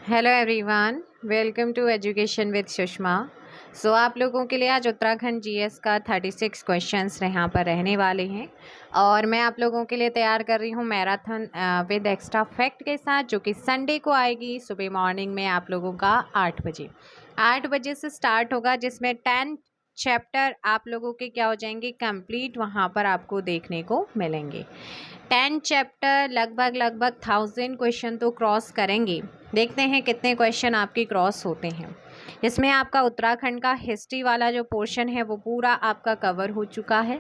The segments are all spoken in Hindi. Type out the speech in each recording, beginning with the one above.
Hello everyone, welcome to education with Sushma. So आप लोगों के लिए आज उत्तराखंड जीएस का 36 क्वेश्चंस यहाँ पर रहने वाले हैं और मैं आप लोगों के लिए तैयार कर रही हूँ मैराथन विद एक्स्ट्रा फैक्ट के साथ, जो कि संडे को आएगी सुबह मॉर्निंग में आप लोगों का 8 बजे से स्टार्ट होगा, जिसमें 10 चैप्टर आप लोगों के क्या हो जाएंगे कंप्लीट, वहाँ पर आपको देखने को मिलेंगे। 10 चैप्टर लगभग 1000 क्वेश्चन तो क्रॉस करेंगे। देखते हैं कितने क्वेश्चन आपके क्रॉस होते हैं। इसमें आपका उत्तराखंड का हिस्ट्री वाला जो पोर्शन है वो पूरा आपका कवर हो चुका है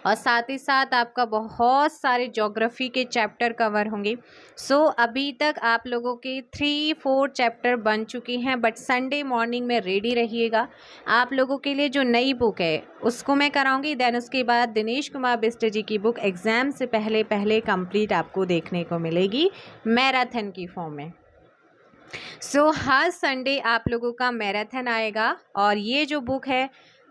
और साथ ही साथ आपका बहुत सारे ज्योग्राफी के चैप्टर कवर होंगे। अभी तक आप लोगों के 3-4 चैप्टर बन चुकी हैं, बट संडे मॉर्निंग में रेडी रहिएगा। आप लोगों के लिए जो नई बुक है उसको मैं कराऊंगी, देन उसके बाद दिनेश कुमार बिष्ट जी की बुक एग्ज़ाम से पहले कंप्लीट आपको देखने को मिलेगी मैराथन की फॉर्म में। हर संडे आप लोगों का मैराथन आएगा और ये जो बुक है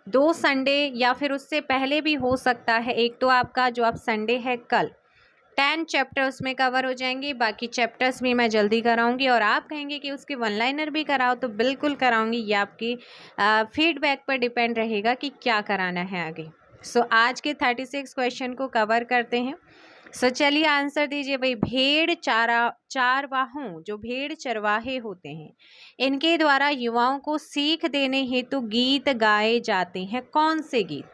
2 संडे या फिर उससे पहले भी हो सकता है। एक तो आपका जो आप संडे है कल 10 चैप्टर उसमें कवर हो जाएंगे, बाकी चैप्टर्स भी मैं जल्दी कराऊंगी और आप कहेंगे कि उसकी वन लाइनर भी कराओ तो बिल्कुल कराऊंगी। ये आपकी फीडबैक पर डिपेंड रहेगा कि क्या कराना है आगे। आज के 36 क्वेश्चन को कवर करते हैं। चलिए आंसर दीजिए भाई। भेड़ चारवाहों, जो भेड़ चरवाहे होते हैं, इनके द्वारा युवाओं को सीख देने हेतु गीत गाए जाते हैं। कौन से गीत?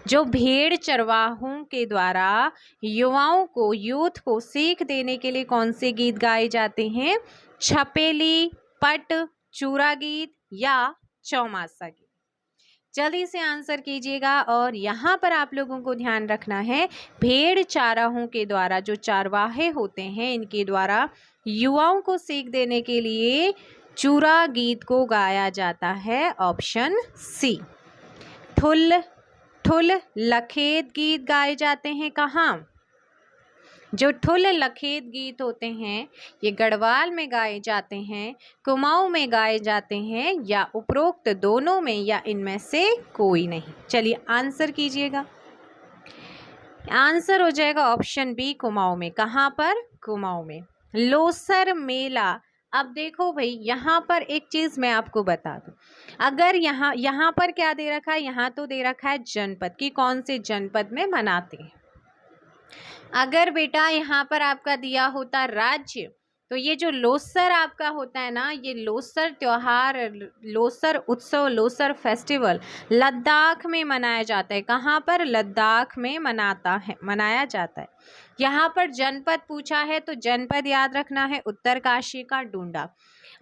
जो भेड़ चरवाहों के द्वारा युवाओं को, यूथ को सीख देने के लिए कौन से गीत गाए जाते हैं? छपेली, पट, चूरा गीत या चौमासा गीत। जल्दी से आंसर कीजिएगा। और यहाँ पर आप लोगों को ध्यान रखना है, भेड़ चाराहों के द्वारा, जो चारवाहे होते हैं इनके द्वारा युवाओं को सीख देने के लिए चूरा गीत को गाया जाता है। Option C. ठुल ठुल लखेत गीत गाए जाते हैं कहाँ? जो ठुल लखेत गीत होते हैं ये गढ़वाल में गाए जाते हैं, कुमाऊं में गाए जाते हैं, या उपरोक्त दोनों में, या इनमें से कोई नहीं। चलिए आंसर कीजिएगा। आंसर हो जाएगा ऑप्शन बी, कुमाऊं में। कहाँ पर? कुमाऊं में। लोसर मेला। अब देखो भाई, यहाँ पर एक चीज मैं आपको बता दूं। अगर यहाँ पर क्या दे रखा है? यहाँ तो दे रखा है जनपद की, कौन से जनपद में मनाते हैं। अगर बेटा यहाँ पर आपका दिया होता राज्य, तो ये जो लोसर आपका होता है ना, ये लोसर त्योहार, लोसर उत्सव, लोसर फेस्टिवल लद्दाख में मनाया जाता है। कहाँ पर? लद्दाख में मनाया जाता है। यहाँ पर जनपद पूछा है तो जनपद याद रखना है उत्तरकाशी का डूंडा।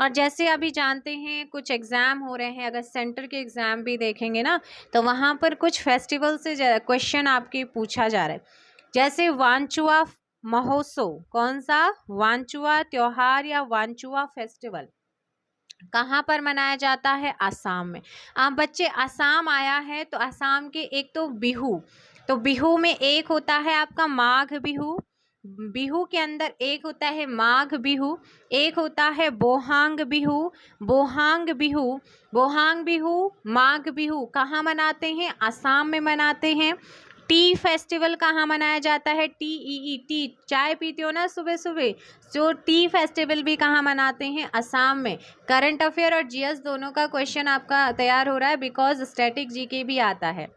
और जैसे अभी जानते हैं कुछ एग्जाम हो रहे हैं, अगर सेंटर के एग्जाम भी देखेंगे ना तो वहाँ पर कुछ फेस्टिवल से क्वेश्चन आपके पूछा जा रहा है। जैसे वांचुआ महोत्सव, कौन सा? वांचुआ त्योहार या वांचुआ फेस्टिवल कहाँ पर मनाया जाता है? आसाम में। अब बच्चे आसाम आया है तो आसाम के एक तो बिहू, तो बिहू में एक होता है आपका माघ बिहू, बिहू के अंदर एक होता है माघ बिहू, एक होता है बोहांग बिहू, बोहांग बिहू, बोहांग बिहू, माघ बिहू कहाँ मनाते हैं? आसाम में मनाते हैं। टी फेस्टिवल कहाँ मनाया जाता है? टी, चाय पीते हो ना सुबह सुबह, जो टी फेस्टिवल भी कहाँ मनाते हैं? असम में। करंट अफेयर और जीएस दोनों का क्वेश्चन आपका तैयार हो रहा है, बिकॉज स्टैटिक जीके भी आता है।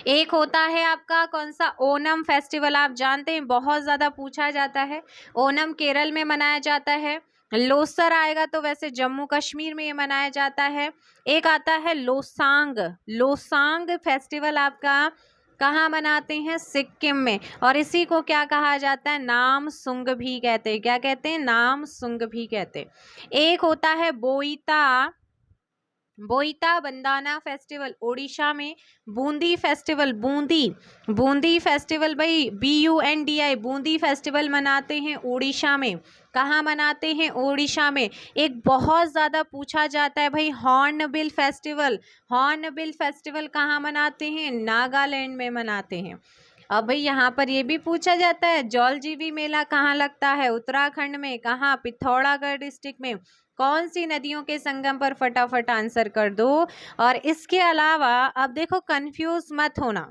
एक होता है आपका कौन सा? ओनम फेस्टिवल, आप जानते हैं बहुत ज़्यादा पूछा जाता है। ओनम केरल में मनाया जाता है। लोसर आएगा तो वैसे जम्मू कश्मीर में ये मनाया जाता है। एक आता है लोसांग, लोसांग फेस्टिवल आपका कहाँ मनाते हैं? सिक्किम में। और इसी को क्या कहा जाता है? नाम सुंग भी कहते हैं। क्या कहते हैं? नाम सुंग भी कहते हैं। एक होता है बोईता, बोईता बंदाना फेस्टिवल ओडिशा में। बूंदी फेस्टिवल, बूंदी फेस्टिवल भाई BUNDI, बूंदी फेस्टिवल मनाते हैं उड़ीसा में। कहाँ मनाते हैं? ओडिशा में। एक बहुत ज़्यादा पूछा जाता है भाई हॉर्नबिल फेस्टिवल, हॉर्नबिल फेस्टिवल कहाँ मनाते हैं? नागालैंड में मनाते हैं। अब भाई यहाँ पर ये भी पूछा जाता है जौलजीबी मेला कहाँ लगता है? उत्तराखंड में। कहाँ? पिथौरागढ़ डिस्ट्रिक्ट में। कौन सी नदियों के संगम पर? फटाफट आंसर कर दो। और इसके अलावा अब देखो, कंफ्यूज मत होना,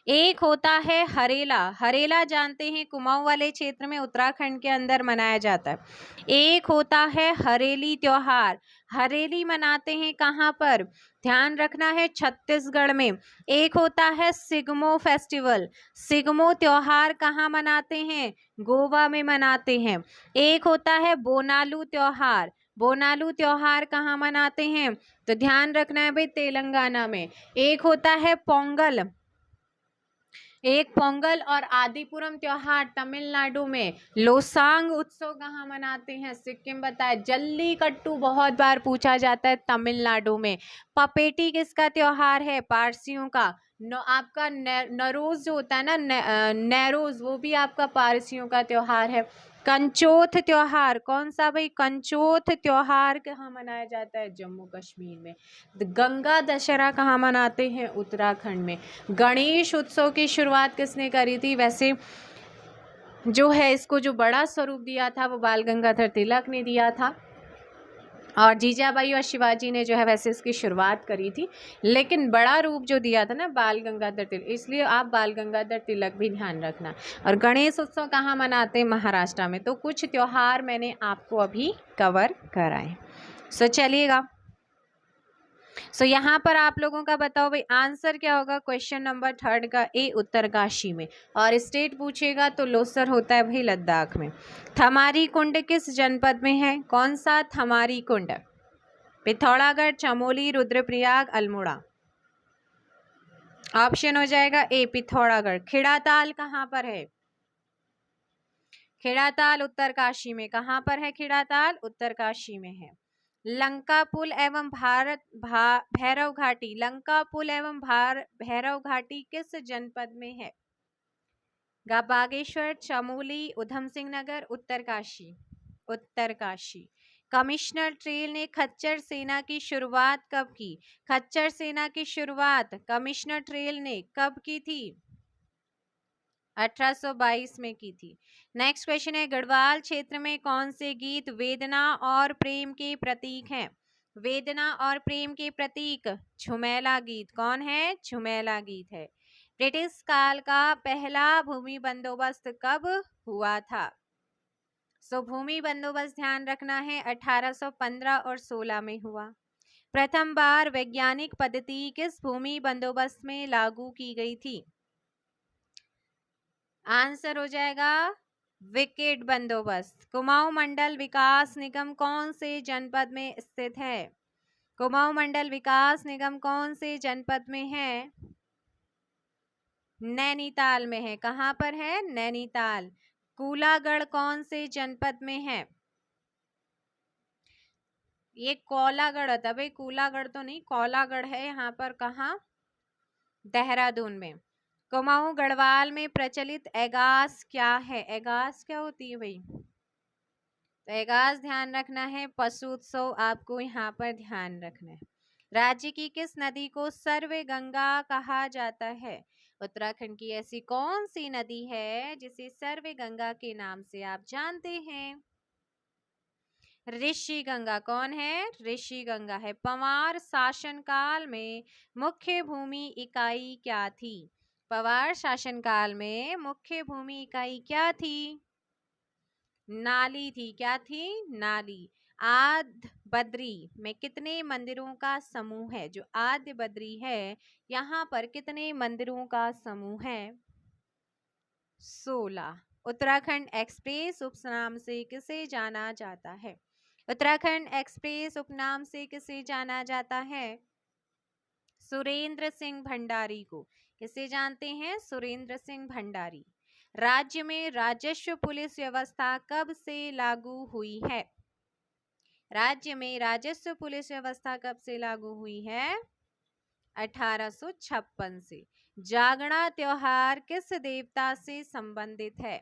एक होता है हरेला, हरेला जानते हैं कुमाऊं वाले क्षेत्र में उत्तराखंड के अंदर मनाया जाता है। एक होता है हरेली त्योहार, हरेली मनाते हैं कहाँ पर, ध्यान रखना है छत्तीसगढ़ में। एक होता है सिगमो फेस्टिवल, सिगमो त्योहार कहाँ मनाते हैं, गोवा में मनाते हैं। एक होता है बोनालू त्योहार, बोनालू त्योहार कहाँ मनाते हैं, तो ध्यान रखना है भाई तेलंगाना में। एक होता है पोंगल, एक पोंगल और आदिपुरम त्योहार तमिलनाडु में। लोसांग उत्सव कहाँ मनाते हैं, सिक्किम बताए। जल्लीकट्टू बहुत बार पूछा जाता है तमिलनाडु में। पपेटी किसका त्योहार है, पारसियों का। आपका नरोज जो होता है ना, नैरोज, वो भी आपका पारसियों का त्योहार है। कंचोथ त्योहार कौन सा भाई, कंचोथ त्योहार कहाँ मनाया जाता है, जम्मू कश्मीर में। गंगा दशहरा कहाँ मनाते हैं, उत्तराखंड में। गणेश उत्सव की शुरुआत किसने करी थी, वैसे जो है इसको जो बड़ा स्वरूप दिया था वो बाल गंगाधर तिलक ने दिया था, और जीजाबाई और शिवाजी ने जो है वैसे इसकी शुरुआत करी थी, लेकिन बड़ा रूप जो दिया था ना बाल गंगाधर तिलक, इसलिए आप बाल गंगाधर तिलक भी ध्यान रखना। और गणेश उत्सव कहाँ मनाते हैं, महाराष्ट्र में। तो कुछ त्योहार मैंने आपको अभी कवर कराए। सो चलिएगा, यहाँ पर आप लोगों का बताओ भाई आंसर क्या होगा क्वेश्चन नंबर 3 का, ए उत्तरकाशी में। और स्टेट पूछेगा तो लोसर होता है भाई लद्दाख में। थमारी कुंड किस जनपद में है, कौन सा थमारी कुंड, पिथौरागढ़, चमोली, रुद्रप्रयाग, अल्मोड़ा। ऑप्शन हो जाएगा ए पिथौरागढ़। खिड़ाताल कहाँ पर है, खिड़ाताल उत्तरकाशी में। कहाँ पर है खिड़ाताल, उत्तरकाशी में है। लंका पुल एवं भैरव घाटी, लंका पुल एवं भैरव घाटी किस जनपद में है, बागेश्वर, चमोली, उधम सिंह नगर, उत्तरकाशी। उत्तरकाशी। कमिश्नर ट्रेल ने खच्चर सेना की शुरुआत कब की, खच्चर सेना की शुरुआत कमिश्नर ट्रेल ने कब की थी, 1822 में की थी। नेक्स्ट क्वेश्चन है, गढ़वाल क्षेत्र में कौन से गीत वेदना और प्रेम के प्रतीक हैं, वेदना और प्रेम के प्रतीक, झुमेला गीत। कौन है, झुमेला गीत है। ब्रिटिश काल का पहला भूमि बंदोबस्त कब हुआ था, भूमि बंदोबस्त ध्यान रखना है 1815 और 16 में हुआ। प्रथम बार वैज्ञानिक पद्धति किस भूमि बंदोबस्त में लागू की गई थी, आंसर हो जाएगा विकेट बंदोबस्त। कुमाऊं मंडल विकास निगम कौन से जनपद में स्थित है, कुमाऊं मंडल विकास निगम कौन से जनपद में है, नैनीताल में है। कहां पर है, नैनीताल। कूलागढ़ कौन से जनपद में है, ये कोलागढ़ होता है भाई, कूलागढ़ तो नहीं, कोलागढ़ है यहाँ पर। कहाँ, देहरादून में। कुमाऊं गढ़वाल में प्रचलित एगास क्या है, एगास क्या होती है भाई, तो एगास ध्यान रखना है, पशु उत्सव आपको यहाँ पर ध्यान रखना है। राज्य की किस नदी को सर्वे गंगा कहा जाता है, उत्तराखंड की ऐसी कौन सी नदी है जिसे सर्वे गंगा के नाम से आप जानते हैं, ऋषि गंगा। कौन है, ऋषि गंगा है। पवार शासनकाल में मुख्य भूमि इकाई क्या थी, पवार शासनकाल में मुख्य भूमि इकाई क्या थी, नाली थी। क्या थी, नाली। आद्य बद्री में कितने मंदिरों का समूह है, जो आद्य बद्री है यहाँ पर कितने मंदिरों का समूह है, 16। उत्तराखंड एक्सप्रेस उपनाम से किसे जाना जाता है, उत्तराखंड एक्सप्रेस उपनाम से किसे जाना जाता है, सुरेंद्र सिंह भंडारी को। किसे जानते हैं, सुरेंद्र सिंह भंडारी। राज्य में राजस्व पुलिस व्यवस्था कब से लागू हुई है, राज्य में राजस्व पुलिस व्यवस्था कब से लागू हुई है, 1856 से। जागना त्योहार किस देवता से संबंधित है,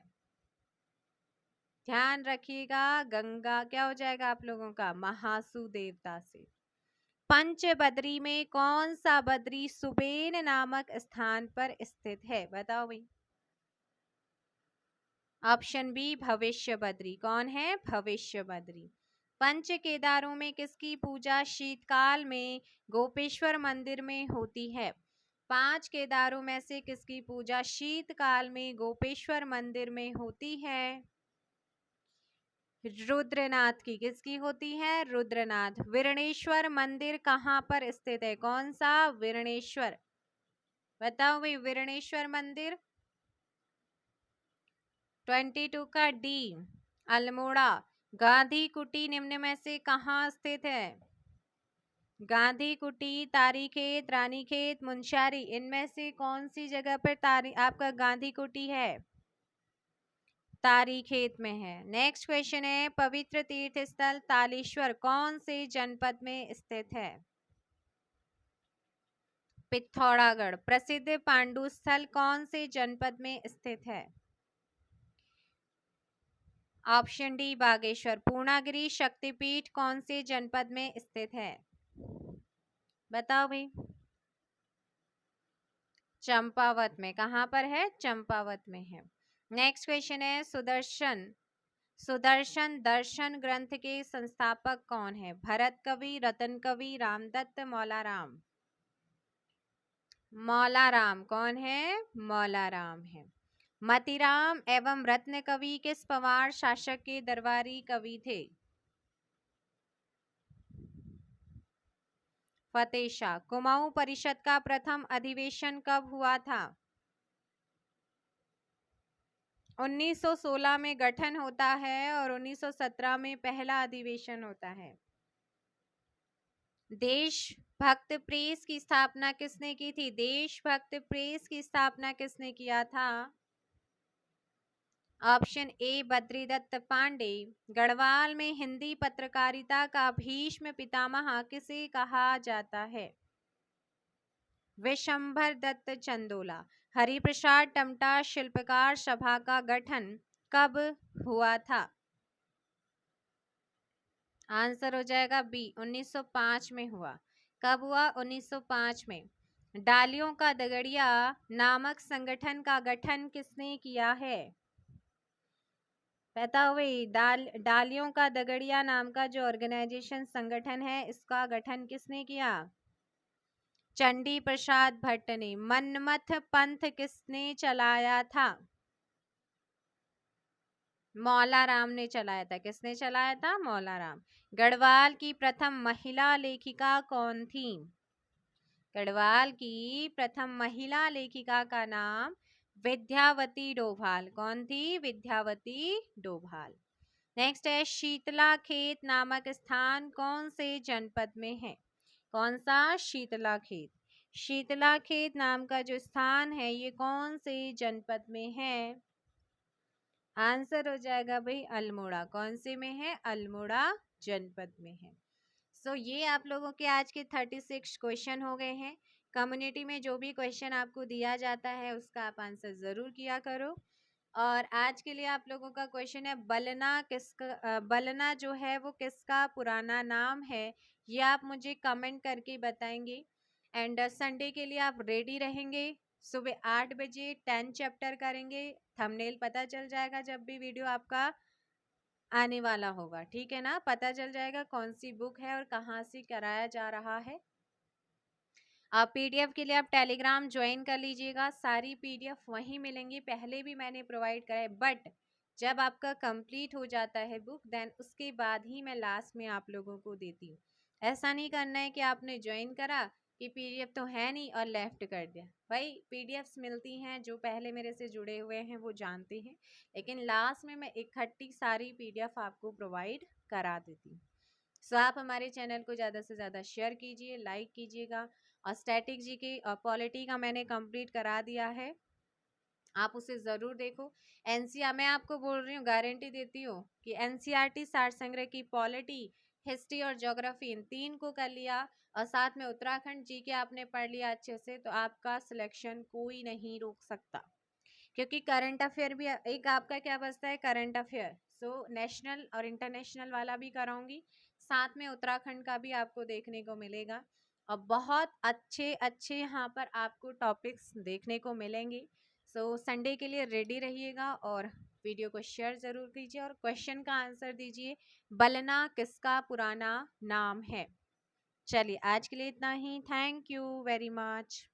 ध्यान रखिएगा, गंगा क्या हो जाएगा आप लोगों का, महासु देवता से। पंचबद्री में कौन सा बद्री सुबेन नामक स्थान पर स्थित है, बताओ भाई। ऑप्शन बी भविष्य बद्री। कौन है, भविष्य बद्री। पंच केदारों में किसकी पूजा शीतकाल में गोपेश्वर मंदिर में होती है, 5 केदारों में से किसकी पूजा शीतकाल में गोपेश्वर मंदिर में होती है? रुद्रनाथ की। किसकी होती है? रुद्रनाथ। विरणेश्वर मंदिर कहाँ पर स्थित है? कौन सा? विरणेश्वर। बताओ भाई, विरणेश्वर मंदिर। 22 का डी, अल्मोड़ा। गांधी कुटी निम्न में से कहाँ स्थित है? गांधी कुटी, तारीखेत, रानीखेत, मुंशियारी, इनमें से कौन सी जगह पर आपका गांधी कुटी है? तारीखेत में है। नेक्स्ट क्वेश्चन है, पवित्र तीर्थ स्थल तालेश्वर कौन से जनपद में स्थित है? पिथौरागढ़। प्रसिद्ध पांडु स्थल कौन से जनपद में स्थित है? Option D, Bageshwar. पूर्णागिरि शक्तिपीठ कौन से जनपद में स्थित है? बताओ भाई। चंपावत में। कहां पर है? चंपावत में है। नेक्स्ट क्वेश्चन है, सुदर्शन दर्शन ग्रंथ के संस्थापक कौन है? भरत कवि, रतन कवि, रामदत्त, मौलाराम। मौलाराम। कौन है? मौलाराम है। मतीराम एवं रत्न कवि किस पवार शासक के दरबारी कवि थे? फतेह शाह। कुमाऊं परिषद का प्रथम अधिवेशन कब हुआ था? 1916 में गठन होता है और 1917 में पहला अधिवेशन होता है। देशभक्त प्रेस की स्थापना किसने की थी? देशभक्त प्रेस की स्थापना किसने किया था? Option A, Badridatt Pande. गढ़वाल में हिंदी पत्रकारिता का भीष्म पितामह किसे कहा जाता है? विशंभर दत्त चंदोला। हरिप्रसाद टमटा शिल्पकार सभा का गठन कब हुआ था? आंसर हो जाएगा बी, 1905 में हुआ। कब हुआ? 1905 में। डालियों का दगड़िया नामक संगठन का गठन किसने किया है? बताओ भाई, डालियों का दगड़िया नाम का जो ऑर्गेनाइजेशन संगठन है, इसका गठन किसने किया? चंडी प्रसाद भट्ट ने। मनमथ पंथ किसने चलाया था? मौलाराम ने चलाया था। किसने चलाया था? मौलाराम। गढ़वाल की प्रथम महिला लेखिका कौन थी? गढ़वाल की प्रथम महिला लेखिका का नाम विद्यावती डोभाल। कौन थी? विद्यावती डोभाल। नेक्स्ट है, शीतला खेत नामक स्थान कौन से जनपद में है? कौन सा? शीतला खेत। शीतला खेत नाम का जो स्थान है, ये कौन से जनपद में है? आंसर हो जाएगा भाई अल्मोड़ा। कौन से में है? अल्मोड़ा जनपद में है। ये आप लोगों के आज के 36 क्वेश्चन हो गए हैं। कम्युनिटी में जो भी क्वेश्चन आपको दिया जाता है, उसका आप आंसर जरूर किया करो। और आज के लिए आप लोगों का क्वेश्चन है, बलना जो है वो किसका पुराना नाम है? ये आप मुझे कमेंट करके बताएंगे। एंड संडे के लिए आप रेडी रहेंगे। सुबह 8 बजे 10 चैप्टर करेंगे। थंबनेल पता चल जाएगा जब भी वीडियो आपका आने वाला होगा। ठीक है ना? पता चल जाएगा कौन सी बुक है और कहाँ से कराया जा रहा है। आप पीडीएफ के लिए आप टेलीग्राम ज्वाइन कर लीजिएगा। सारी पीडीएफ वहीं मिलेंगी। पहले भी मैंने प्रोवाइड कराए, बट जब आपका कंप्लीट हो जाता है बुक, देन उसके बाद ही मैं लास्ट में आप लोगों को देती हूँ। ऐसा नहीं करना है कि आपने ज्वाइन करा कि पीडीएफ तो है नहीं और लेफ्ट कर दिया। भाई पीडीएफ्स मिलती हैं, जो पहले मेरे से जुड़े हुए हैं वो जानते हैं, लेकिन लास्ट में मैं इकट्ठी सारी पीडीएफ आपको प्रोवाइड करा देती हूँ। सो आप हमारे चैनल को ज़्यादा से ज़्यादा शेयर कीजिए, लाइक कीजिएगा। और स्टैटिक जी के और पॉलिटी का मैंने कंप्लीट करा दिया है, आप उसे ज़रूर देखो। एनसीआर मैं आपको बोल रही हूँ, गारंटी देती हूँ कि एनसीईआरटी सार संग्रह की पॉलिटी, हिस्ट्री और ज्योग्राफी, इन 3 को कर लिया और साथ में उत्तराखंड जी के आपने पढ़ लिया अच्छे से, तो आपका सिलेक्शन कोई नहीं रोक सकता। क्योंकि करंट अफेयर भी एक आपका क्या बचता है? Current affair. सो नेशनल और इंटरनेशनल वाला भी कराऊंगी, साथ में उत्तराखंड का भी आपको देखने को मिलेगा। और बहुत अच्छे अच्छे यहाँ पर आपको टॉपिक्स देखने को मिलेंगे। सो संडे के लिए रेडी रहिएगा और वीडियो को शेयर ज़रूर कीजिए और क्वेश्चन का आंसर दीजिए, बलना किसका पुराना नाम है। चलिए आज के लिए इतना ही। Thank you very much.